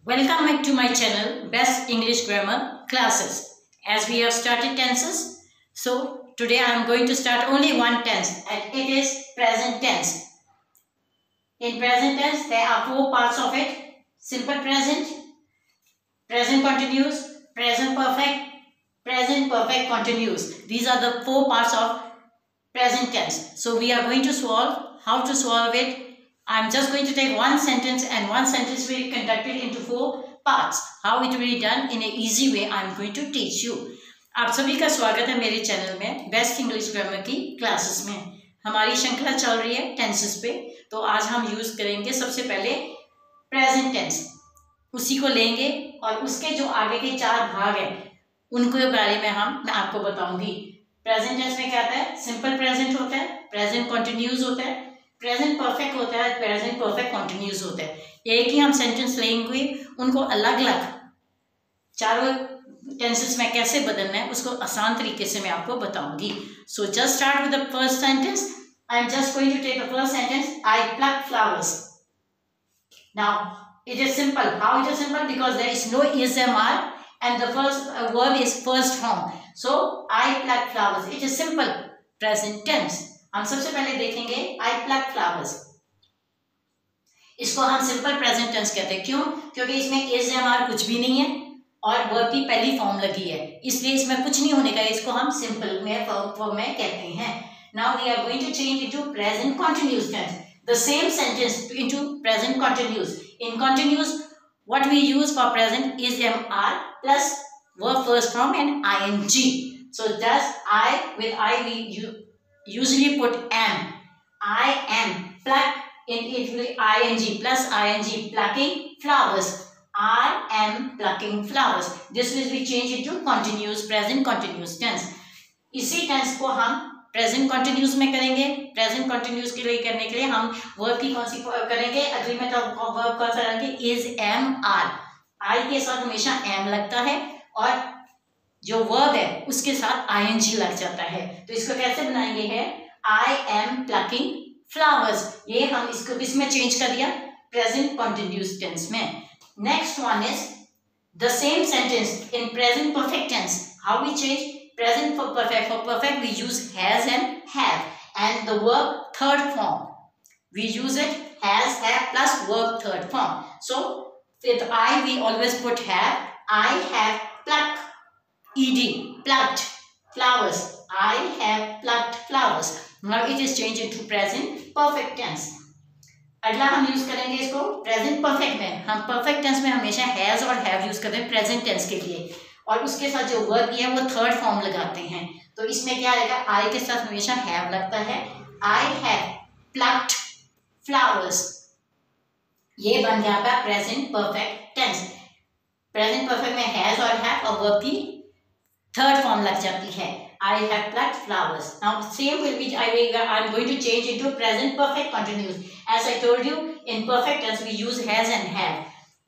Welcome back to my channel Best English Grammar Classes. As we have started tenses, so today I am going to start only one tense and it is present tense. In present tense there are four parts of it: simple present, present continuous, present perfect continuous. These are the four parts of present tense. So we are going to solve. How to solve it? I am just going to take one sentence and one sentence will be conducted into four parts. How it will be done in an easy way I am going to teach you. आप सभी का स्वागत है मेरे channel में best English grammar की classes में। हमारी श्रृंखला चल रही है टेंसेस पे, तो आज हम यूज करेंगे सबसे पहले प्रेजेंट टेंस। उसी को लेंगे और उसके जो आगे के चार भाग हैं उनके बारे में मैं आपको बताऊंगी। प्रेजेंट टेंस में क्या आता है? सिंपल प्रेजेंट होता है, प्रेजेंट कंटिन्यूस होता है, प्रेजेंट परफेक्ट होता है, प्रेजेंट परफेक्ट कंटिन्यूस होता है। एक ही हम सेंटेंस लेंगे, उनको अलग अलग चारों टेंसेस में कैसे बदलना है उसको आसान तरीके से मैं आपको बताऊंगी। So just start with the first sentence. I am just going to take the first sentence. I pluck flowers. Now it is simple. How it is simple? Because there is no ESMR and the first verb is first form. So I pluck flowers. It is simple present tense. हम सबसे पहले देखेंगे I pluck flowers. इसको हम simple present tense कहते हैं। क्यों? क्योंकि इसमें ESMR कुछ भी नहीं है और वर्ब की पहली फॉर्म लगी है, इसलिए इसमें कुछ नहीं होने का। इसको हम सिंपल में फॉर्म में कहते हैं। Now we are going to change into present continuous tense. The same sentence into present continuous. In continuous, what we use for present is MR plus verb first form and ing. So does I, with I we usually put am. I am pluck, in it will ing plus ing, plucking flowers. I am plucking flowers. This will be changed into continuous, present continuous tense. इसी tense को हम present continuous में करेंगे। Present continuous के लिए करने के लिए हम वर्ब की कौन सी करेंगे? अग्रीमेंट ऑफ वर्ब कौन सा करेंगे? Is M R. आई के साथ हमेशा एम लगता है और जो वर्ब है उसके साथ आईएनजी लग जाता है। तो इसको कैसे बनाएंगे? है आई एम प्लकिंग फ्लावर्स। ये हम इसको इसमें चेंज कर दिया प्रेजेंट कंटिन्यूस टेंस में। Next one is the same sentence in present perfect tense. How we change present for perfect? For perfect we use has and have, and the verb third form we use it has, have plus verb third form. So with I we always put have. I have plucked ed, plucked flowers. I have plucked flowers. Now it is changed into present perfect tense. अगला हम use करेंगे इसको present perfect में। हम perfect tense में हमेशा has और have use करते हैं प्रेजेंट टेंस के लिए, और उसके साथ जो वर्ब है वो थर्ड फॉर्म लगाते हैं। तो इसमें क्या रहेगा? आई के साथ हमेशा हैव लगता है। I have plucked flowers. ये बन जाता present perfect tense. Present perfect में हैज और हैव और वर्ब की थर्ड फॉर्म लग जाती है। I have plucked flowers. Now same will be I am going to change into present perfect continuous. As I told you, in perfect tense we use has and have,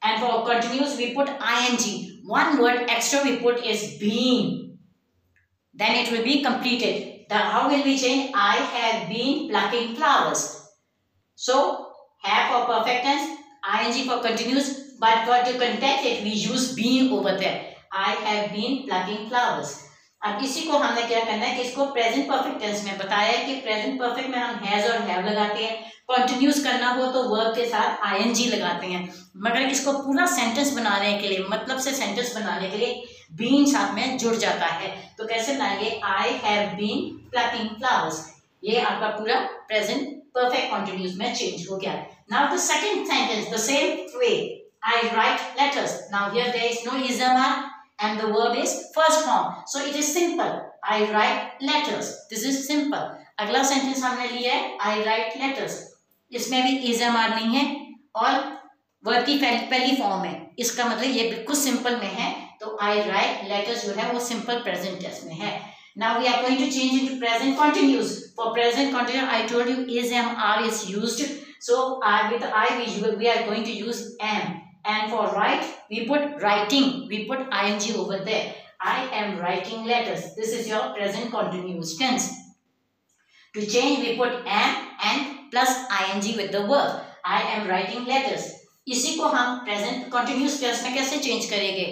and for continuous we put ing. One word extra we put is been, then it will be completed. How will we change? I have been plucking flowers. So have for perfect tense, ing for continuous, but for to context it we use been over there. I have been plucking flowers. अब इसी को हमने क्या करना है कि इसको present perfect tense में बताया है कि प्रेजेंट परफेक्ट में हम हैज और हैव लगाते हैं। कंटिन्यूस करना हो तो वर्ब के साथ आईएनजी लगाते हैं, मगर इसको पूरा सेंटेंस बनाने के लिए, मतलब से सेंटेंस बनाने के लिए बीन साथ में जुड़ जाता है। तो कैसे बनाएंगे? I have been plucking flowers. ये आपका पूरा प्रेजेंट परफेक्ट कंटिन्यूस में चेंज हो गया। Now the second sentence the same way. I write letters. Now here there is no is am are and the verb is first form, so it is simple. I write letters. This is simple. अगला sentence हमने लिया है I write letters. इसमें भी इजमर नहीं है और verb की पहली फॉर्म है। इसका मतलब ये बिल्कुल सिंपल में है। तो I write letters जो है वो सिंपल प्रेजेंट टेंस में है। Now we are going to change into present continuous. For present continuous I told you is MR is used. So with I we are going to use am. And for write we put writing, we put ing over there. I am writing letters. This is your present continuous tense. To change we put am and plus ing with the verb. I am writing letters. इसी को हम present continuous tense में कैसे change करेंगे?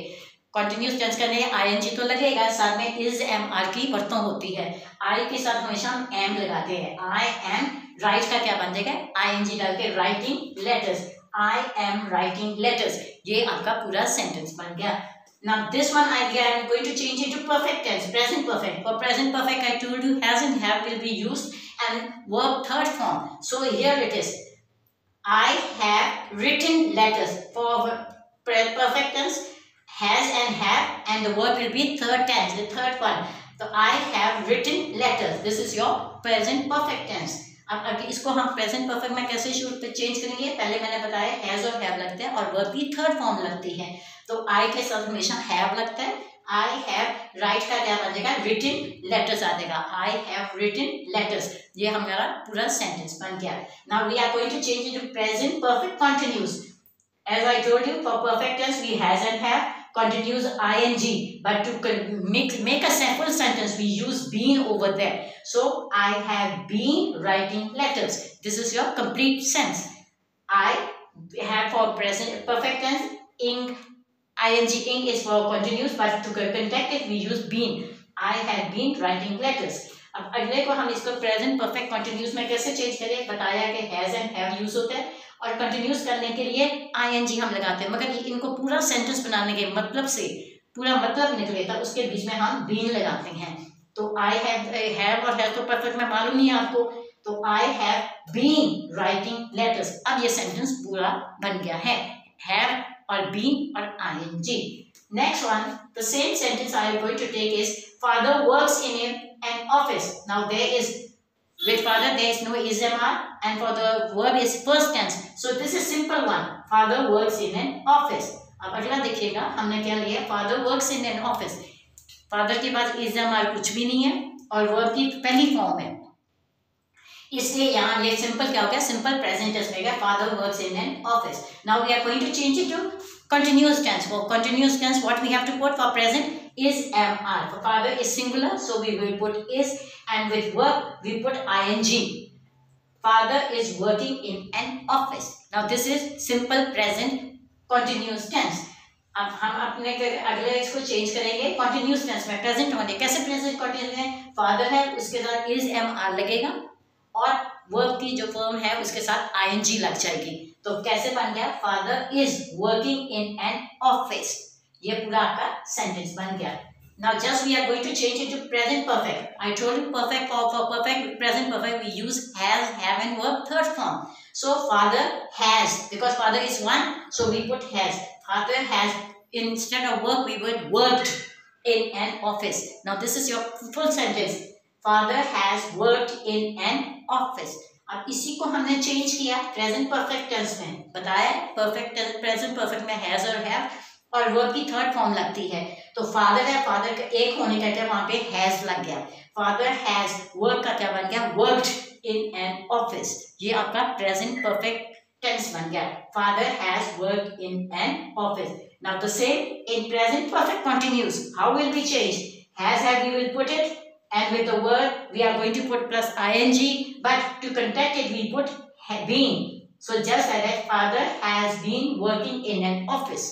Continuous tense करने ING तो लगेगा, साथ में इज एम आर की वर्तों होती है। आई के साथ हमेशा हम एम लगाते हैं। आई एम राइट का क्या बन जाएगा? आईएनजी डाल के writing letters, I am writing letters, ये आपका पूरा सेंटेंस बन गया। Now this one idea I am going to change into perfect tense, present perfect. For present perfect I told you has and have will be used and verb third form. So here it is. I have written letters. For perfect tense has and have and the verb will be third tense, the third one. So I have written letters. This is your present perfect tense. अब इसको हम present perfect में कैसे change करेंगे? पहले मैंने बताया has और हैव लगते हैं और वर्ब की थर्ड फॉर्म लगती है। तो आई के साथ हमेशा हैव लगता है। आई हैव राइट का क्या बन जाएगा? रिटन लेटर्स आ जाएगा। आई हैव रिटन लेटर्स, ये हमारा पूरा सेंटेंस बन गया। Now we are going to change into present perfect continuous. As I told you, for perfect tense we has and have, continues ing, but to make a full sentence we use been over there. So I have been writing letters. This is your complete sense. I have for present perfect tense ing ing is for continuous, but to contact it we use been. I have been writing letters. अब अगले को हम इसको present perfect continuous में कैसे change करें? बताया कि हैज एंड हैव यूज होता है और कंटिन्यूस करने के लिए आईएनजी हम लगाते हैं, मगर इनको पूरा सेंटेंस बनाने के मतलब से पूरा मतलब निकले तो उसके बीच में हम बीन लगाते हैं। तो आई हैव और हैव तो परफेक्ट में मालूम नहीं है आपको, तो I have been writing letters. अब ये सेंटेंस पूरा बन गया है, हैव और बीन और ING. Next one, the same sentence I am going to take is father works in an office. Now there is, with father there is no ismr and for the verb is first tense. So this is simple one. Father works in an office. अब अगला देखिएगा हमने क्या लिया? Father works in an office. Father के पास ismr कुछ भी नहीं है और verb की पहली फॉर्म है, इसलिए यहाँ ये सिंपल क्या हो गया? सिंपल प्रेजेंट टेंस में गया। Father works in an office. Now we are going to change it to continuous tense. For continuous tense what we have to put? For present is mr. For father is singular, so we will put is, and with verb we put ing. Father is working in an office. Now this is simple present continuous tense. अब हम अपने अगले इसको change करेंगे continuous tense में, present होने। कैसे present continuous में? father है उसके साथ is mr लगेगा और वर्ब की जो फॉर्म है उसके साथ ing लग जाएगी। तो कैसे बन गया? Father is working in an office. ये पूरा आपका सेंटेंस बन गया। Now just we are going to change it to present perfect. I told you perfect for perfect present perfect we use has, have and verb third form. So father has, because father is one, so we put has. Father has, instead of work we would worked in an office. Now this is your full sentence. Father has worked in an office. अब इसी को हमने change किया present perfect tense में। बताया perfect tense present perfect में has और have और वर्ब की थर्ड फॉर्म लगती है। तो फादर है, फादर का एक होने का क्या वहां पे हैज लग गया। फादर हैज, वर्क का क्या बन गया? Worked in an office. ये आपका प्रेजेंट परफेक्ट टेंस बन गया। Father has worked in an office. Now the same in present perfect continuous. How will be change? Has, have we will put it, and with the word we are going to put plus ing, but to contact it we put been. So just like that, father has been working in an office.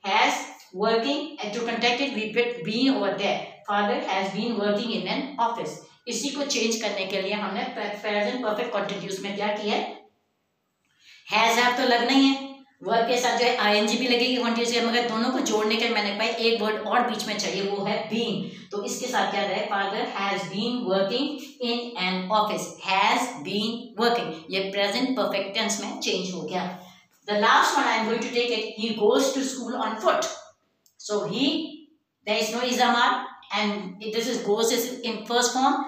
Has working, and to contact it we put been over there. Father has been working in an office. इसी को change करने के लिए हमने present perfect continuous में क्या किया है? हैज हैव तो लगना ही है, वर्ब के साथ जो है आईएनजी भी लगेगी कंटिन्यूस, मगर दोनों को जोड़ने के मैंने कहा एक वर्ड और बीच में चाहिए, वो है बीन। तो इसके साथ क्या रहे? Father has been working in an office. Has been working, ये प्रेजेंट परफेक्ट टेंस में चेंज हो गया। The last one I am going to take it, he goes to school on foot. So he, there is no is am are and this is goes is in first form,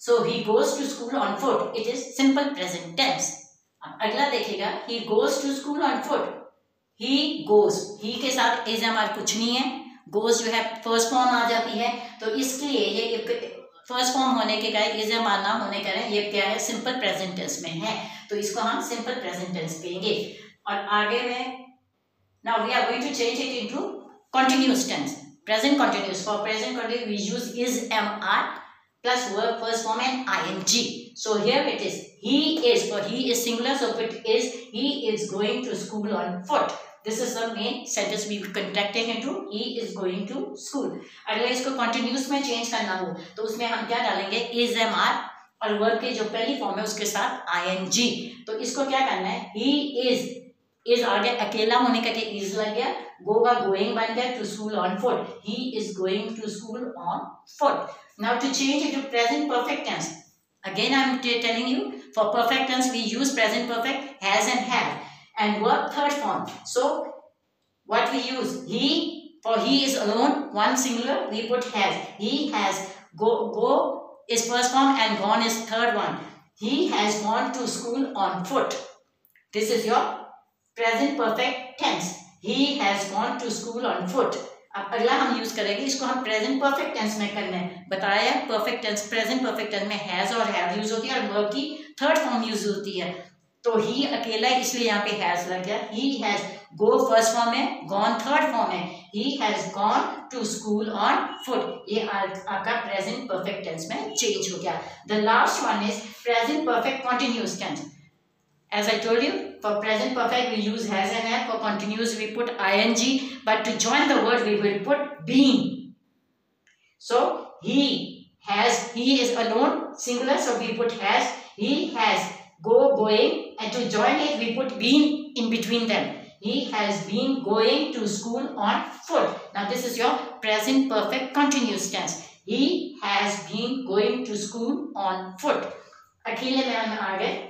so he goes to school on foot, it is simple present tense. अगला देखिएगा, he goes to school on foot. he goes, he के साथ is हमारा कुछ नहीं है, goes जो है फर्स्ट फॉर्म आ जाती है, तो इसके लिए ये फर्स्ट फॉर्म होने के कारण is हमारा ना होने के कारण ये क्या है? सिंपल प्रेजेंट टेंस में है, तो इसको हम सिंपल प्रेजेंट टेंस कहेंगे। और आगे में now we are going to change it into continuous tense, present continuous. For present continuous we use is, am, are, plus verb first form and ing. So here it is, he is, for he is singular, so it is, he is going to school on foot. This is the main sentence we contracted into, he is going to school. अगर इसको continuous में change करना हो तो उसमें हम क्या डालेंगे, is am are, और वर्ब के जो पहली फॉर्म है उसके साथ ing. तो इसको क्या करना है, he is आ गया, अकेला होने का is लग गया, go का going बन गया, to school on foot, he is going to school on foot. Now to change it to present perfect tense, again I am telling you, for perfect tense we use present perfect, has and have, and verb third form. So what we use, he, for he is alone, one singular, we put has. He has, go is first form and gone is third one. He has gone to school on foot. This is your present perfect tense. He has gone to school on foot. अब अगला हम use करेंगे, इसको हम present perfect tense में करना है। बताया perfect tense, present perfect tense में हैज और हैव यूज होती है और वर्ब की थर्ड फॉर्म यूज होती है। तो ही अकेला है इसलिए यहाँ पे हैज लग गया। He has, go first form है, गॉन थर्ड फॉर्म है। He has gone to school on foot, ये आपका प्रेजेंट परफेक्ट टेंस में चेंज हो गया। The last one is present perfect continuous tense. As I told you, for present perfect we use has and have, for continuous we put ing, but to join the word we will put been. So he has, he is alone, singular, so we put has. He has, go, going, and to join it we put been in between them. He has been going to school on foot. Now this is your present perfect continuous tense. He has been going to school on foot. अकेले में हम आ गए,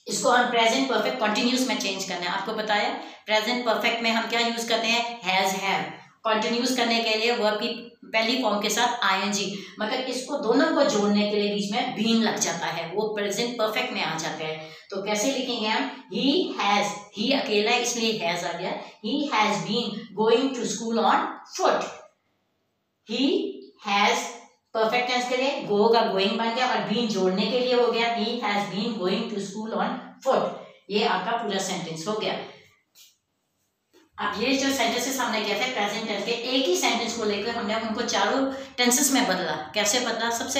इसको हम present perfect continuous में change करना है। आपको बताया प्रेजेंट परफेक्ट में हम क्या यूज करते हैं, हैज हैव। कंटिन्यूअस करने के लिए वर्ब की पहली फॉर्म के साथ ing, मगर इसको दोनों को जोड़ने के लिए बीच में बीन लग जाता है, वो प्रेजेंट परफेक्ट में आ जाता है। तो कैसे लिखेंगे हम, ही हैज, ही अकेला है इसलिए हैज आ गया। He has been going to school on foot. He has perfect tense के लिए गो का गोइंग बन गया और बीन जोड़ने के लिए हो गया, he has been going to school on foot. ये आपका पूरा सेंटेंस हो गया। अब ये जो सेंटेंसेस हमने किया था प्रेजेंट टेंस के, एक ही सेंटेंस को लेकर हमने उनको चारों टेंसेस में बदला। कैसे बदला, सबसे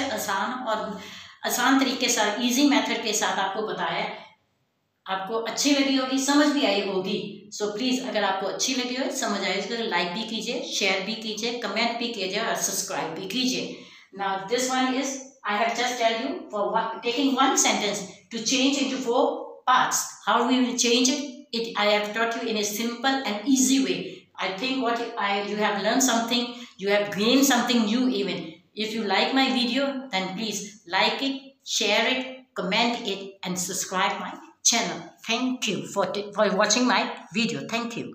आसान तरीके से, इजी मेथड के साथ आपको बताया। आपको अच्छी लगी होगी, समझ भी आई होगी। सो प्लीज़ अगर आपको अच्छी लगी हो, समझ आई तो लाइक भी कीजिए, शेयर भी कीजिए, कमेंट भी कीजिए और सब्सक्राइब भी कीजिए। Now this one is, I have just tell you for taking one sentence to change into 4 parts. How we will change it? I have taught you in a simple and easy way. I think you have learned something, you have gained something new even. If you like my video, then please like it, share it, comment it, and subscribe my channel. Thank you for watching my video. Thank you.